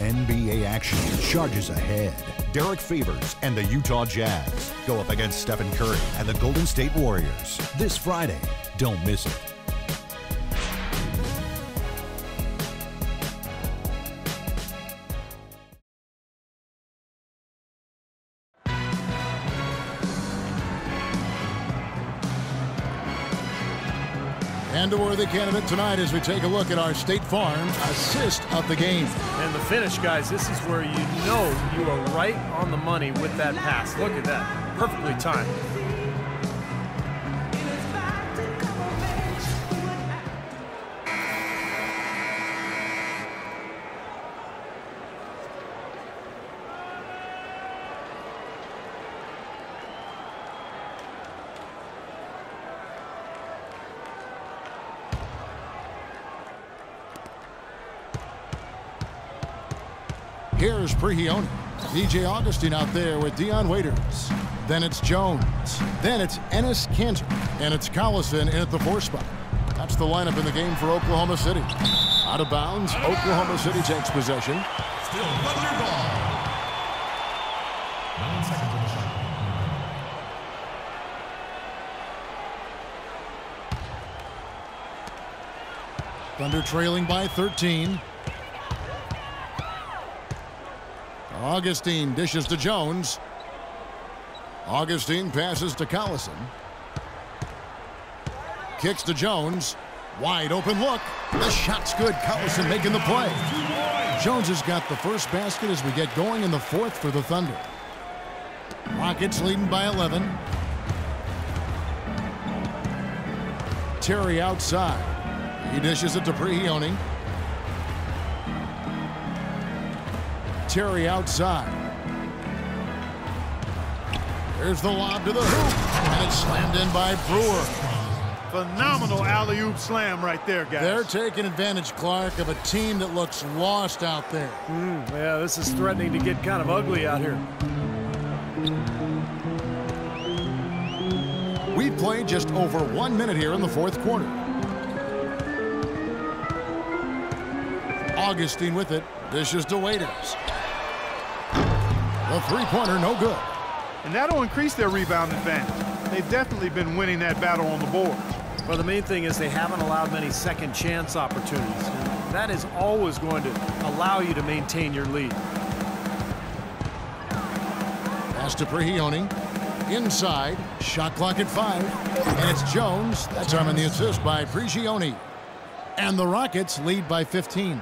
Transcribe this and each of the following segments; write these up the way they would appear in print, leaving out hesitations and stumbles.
NBA action charges ahead. Derek Favors and the Utah Jazz go up against Stephen Curry and the Golden State Warriors this Friday. Don't miss it. And a worthy candidate tonight as we take a look at our State Farm assist of the game. And the finish, guys, this is where you know you are right on the money with that pass. Look at that. Perfectly timed. Here's Prigioni. DJ Augustine out there with Dion Waiters. Then it's Jones. Then it's Enes Kanter. And it's Collison in at the 4 spot. That's the lineup in the game for Oklahoma City. Out of bounds, Oklahoma City takes possession. Still Thunder ball. 9 seconds on the shot. Thunder trailing by 13. Augustine dishes to Jones. Augustine passes to Collison. Kicks to Jones. Wide open look. The shot's good. Collison making the play. Jones has got the first basket as we get going in the 4th for the Thunder. Rockets leading by 11. Terry outside. He dishes it to Prigioni. Terry outside. There's the lob to the hoop, and it's slammed in by Brewer. Phenomenal alley-oop slam right there, guys. They're taking advantage, Clark, of a team that looks lost out there. Yeah, this is threatening to get kind of ugly out here. We've played just over 1 minute here in the 4th quarter. Augustine with it, dishes to Waiters. The 3-pointer, no good. And that'll increase their rebound advantage. They've definitely been winning that battle on the board. Well, the main thing is they haven't allowed many second chance opportunities. And that is always going to allow you to maintain your lead. Pass to Prigioni. Inside. Shot clock at 5. And it's Jones. That's arming the assist by Prigioni. And the Rockets lead by 15.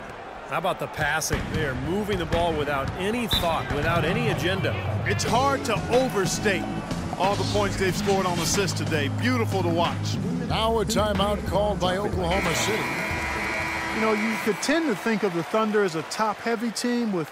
How about the passing? They are moving the ball without any thought, without any agenda. It's hard to overstate all the points they've scored on assists today. Beautiful to watch. Now a timeout called by Oklahoma City. You know, you could tend to think of the Thunder as a top-heavy team with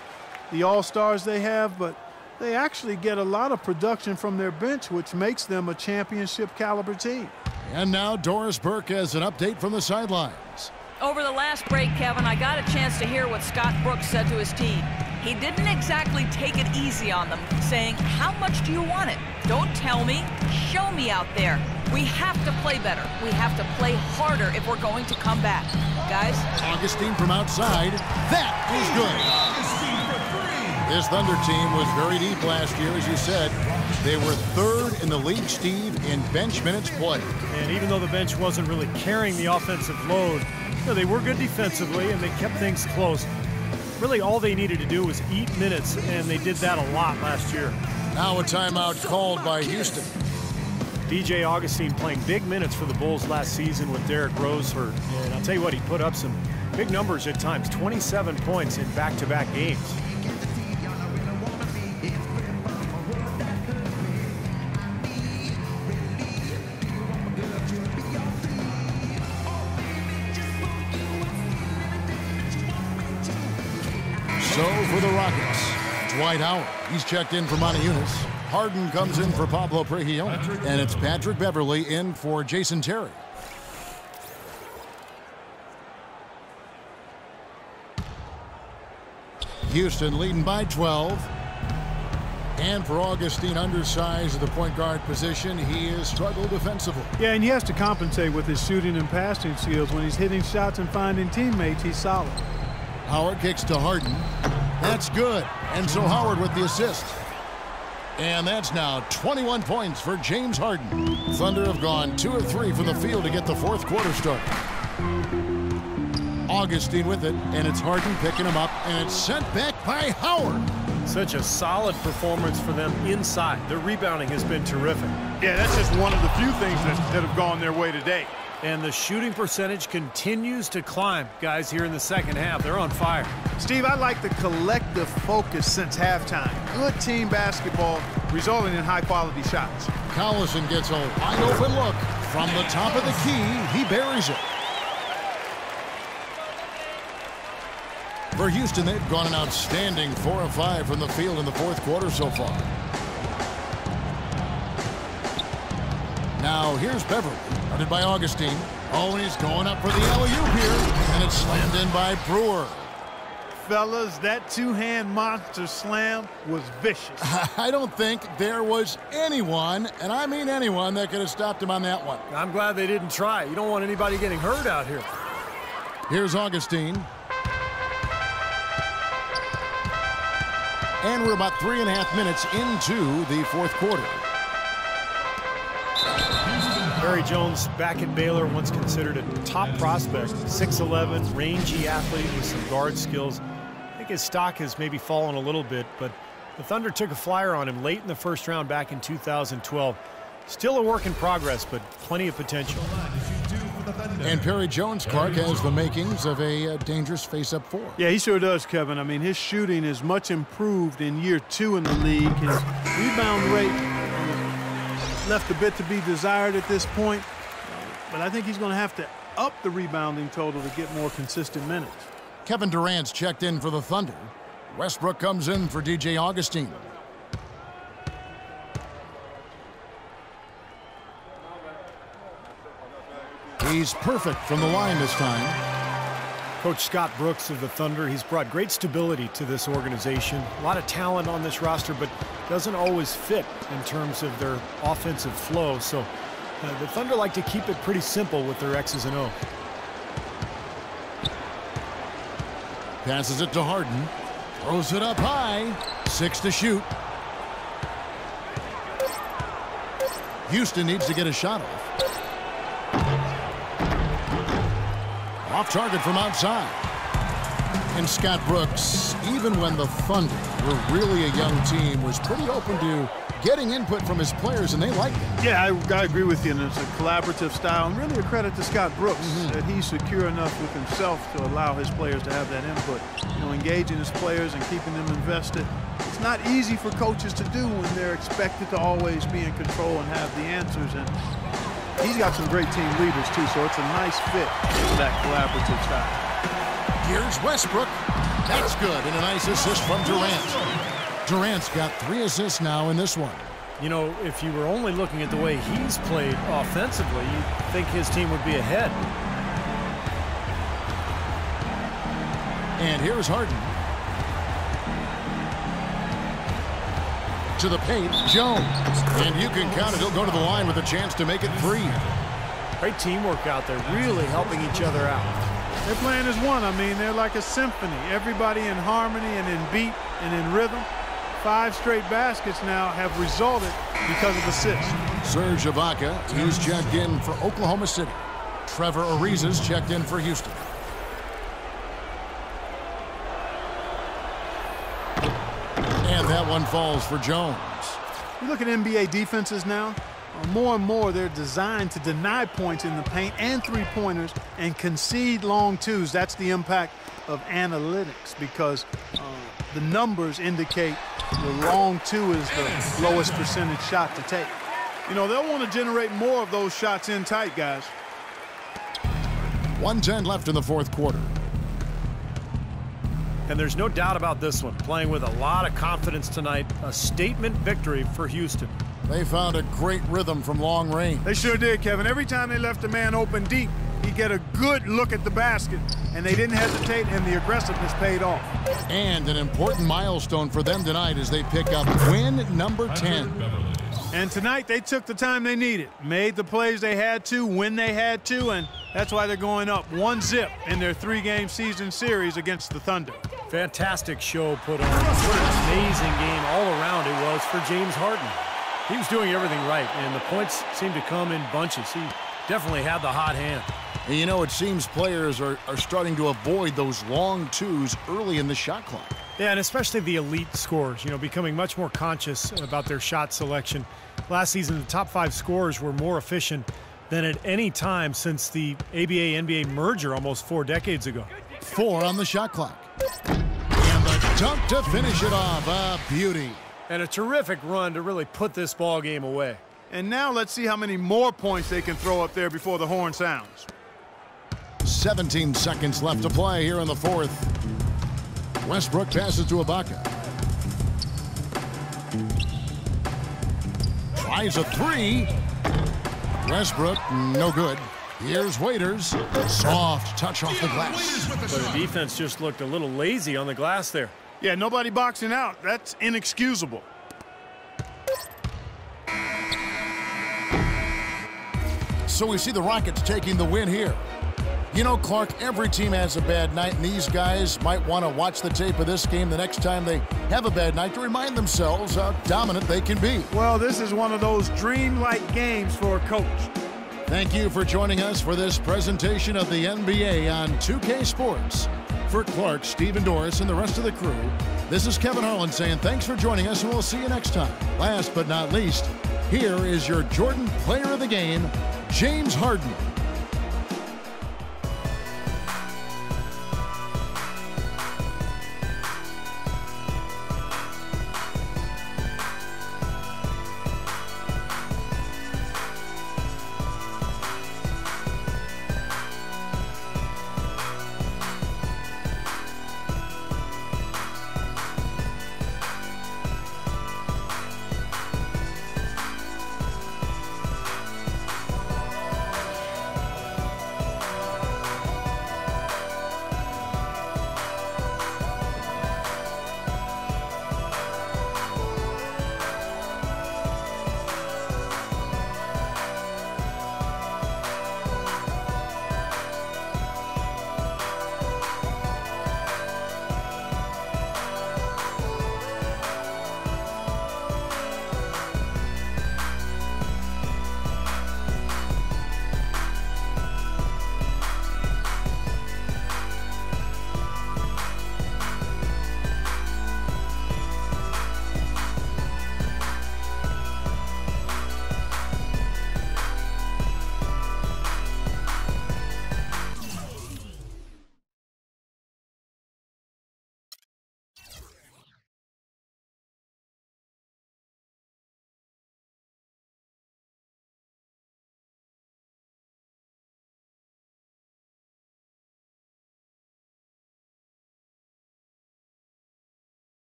the all-stars they have, but they actually get a lot of production from their bench, which makes them a championship-caliber team. And now Doris Burke has an update from the sidelines. Over the last break, Kevin, I got a chance to hear what Scott Brooks said to his team. He didn't exactly take it easy on them, saying, how much do you want it? Don't tell me, show me out there. We have to play better. We have to play harder if we're going to come back. Guys? Augustine from outside. That is good. This Thunder team was very deep last year, as you said. They were 3rd in the league, Steve, in bench minutes played. And even though the bench wasn't really carrying the offensive load, they were good defensively, and they kept things close. Really, all they needed to do was eat minutes, and they did that a lot last year. Now a timeout called by Houston. DJ Augustine playing big minutes for the Bulls last season with Derrick Rose hurt. And I'll tell you what, he put up some big numbers at times, 27 points in back-to-back games. So for the Rockets, Dwight Howard. He's checked in for Monty Eunice. Harden comes in for Pablo Prigioni. And it's Patrick Beverly in for Jason Terry. Houston leading by 12. And for Augustine, undersized at the point guard position, he has struggled defensively. Yeah, and he has to compensate with his shooting and passing skills. When he's hitting shots and finding teammates, he's solid. Howard kicks to Harden. That's good. Enzo Howard with the assist. And that's now 21 points for James Harden. Thunder have gone 2 of 3 from the field to get the fourth quarter started. Augustine with it, and it's Harden picking him up, and it's sent back by Howard. Such a solid performance for them inside. Their rebounding has been terrific. Yeah, that's just one of the few things that have gone their way today. And the shooting percentage continues to climb. Guys, here in the second half, they're on fire. Steve, I like the collective focus since halftime. Good team basketball resulting in high-quality shots. Collison gets a wide-open look. From the top of the key, he buries it. For Houston, they've gone an outstanding 4 of 5 from the field in the fourth quarter so far. Now here's Beverly, guarded by Augustine. Oh, and he's going up for the alley-oop here, and it's slammed in by Brewer. Fellas, that two-hand monster slam was vicious. I don't think there was anyone, and I mean anyone, that could have stopped him on that one. I'm glad they didn't try. You don't want anybody getting hurt out here. Here's Augustine. And we're about 3.5 minutes into the fourth quarter. Barry Jones back at Baylor, once considered a top prospect, 6'11", rangy athlete with some guard skills. I think his stock has maybe fallen a little bit, but the Thunder took a flyer on him late in the first round back in 2012. Still a work in progress, but plenty of potential. And Perry Jones, Clark, has the makings of a dangerous face-up 4. Yeah, he sure does, Kevin. I mean, his shooting is much improved in year 2 in the league. His rebound rate left a bit to be desired at this point, but I think he's going to have to up the rebounding total to get more consistent minutes. Kevin Durant's checked in for the Thunder. Westbrook comes in for DJ Augustine. He's perfect from the line this time. Coach Scott Brooks of the Thunder, he's brought great stability to this organization. A lot of talent on this roster, but doesn't always fit in terms of their offensive flow. So the Thunder like to keep it pretty simple with their X's and O's. Passes it to Harden. Throws it up high. 6 to shoot. Houston needs to get a shot off. Off target from outside. And Scott Brooks, even when the Thunder were really a young team, was pretty open to getting input from his players, and they liked it. Yeah, I agree with you, and it's a collaborative style, and really a credit to Scott Brooks that he's secure enough with himself to allow his players to have that input. You know, engaging his players and keeping them invested. It's not easy for coaches to do when they're expected to always be in control and have the answers, and he's got some great team leaders, too, so it's a nice fit for that collaborative style. Here's Westbrook. That's good, and a nice assist from Durant. Durant's got 3 assists now in this one. You know, if you were only looking at the way he's played offensively, you'd think his team would be ahead. And here's Harden. To the paint, Jones. And you can count it. He'll go to the line with a chance to make it 3. Great teamwork out there, really helping each other out. They're playing as one. I mean, they're like a symphony. Everybody in harmony and in beat and in rhythm. 5 straight baskets now have resulted because of assists. Serge Ibaka, he's checked in for Oklahoma City. Trevor Ariza's checked in for Houston. And that one falls for Jones. You look at NBA defenses now, more and more they're designed to deny points in the paint and three-pointers and concede long twos. That's the impact of analytics because the numbers indicate the long two is the lowest percentage shot to take. You know, they'll want to generate more of those shots in tight, guys. 1:10 left in the fourth quarter. And there's no doubt about this one. Playing with a lot of confidence tonight. A statement victory for Houston. They found a great rhythm from long range. They sure did, Kevin. Every time they left a man open deep, he'd get a good look at the basket. And they didn't hesitate, and the aggressiveness paid off. And an important milestone for them tonight as they pick up win number 10. And tonight they took the time they needed, made the plays they had to when they had to, and That's why they're going up 1-0 in their 3-game season series against the Thunder. Fantastic show put on. What an amazing game all around it was for James Harden. He was doing everything right, and the points seemed to come in bunches. He definitely had the hot hand. And you know, it seems players are starting to avoid those long twos early in the shot clock. Yeah, and especially the elite scorers, becoming much more conscious about their shot selection. Last season, the top 5 scorers were more efficient than at any time since the ABA-NBA merger almost 4 decades ago. 4 on the shot clock. And the dunk to finish it off. A beauty. And a terrific run to really put this ball game away. And now let's see how many more points they can throw up there before the horn sounds. 17 seconds left to play here in the 4th. Westbrook passes to Ibaka. Tries a 3. Westbrook, no good. Here's Waiters. Soft touch off the glass. But the defense just looked a little lazy on the glass there. Yeah, nobody boxing out. That's inexcusable. So we see the Rockets taking the win here. You know, Clark, every team has a bad night, and these guys might want to watch the tape of this game the next time they have a bad night to remind themselves how dominant they can be. Well, this is one of those dreamlike games for a coach. Thank you for joining us for this presentation of the NBA on 2K Sports. For Clark, Stephen Doris, and the rest of the crew, this is Kevin Harlan saying thanks for joining us, and we'll see you next time. Last but not least, here is your Jordan Player of the Game, James Harden.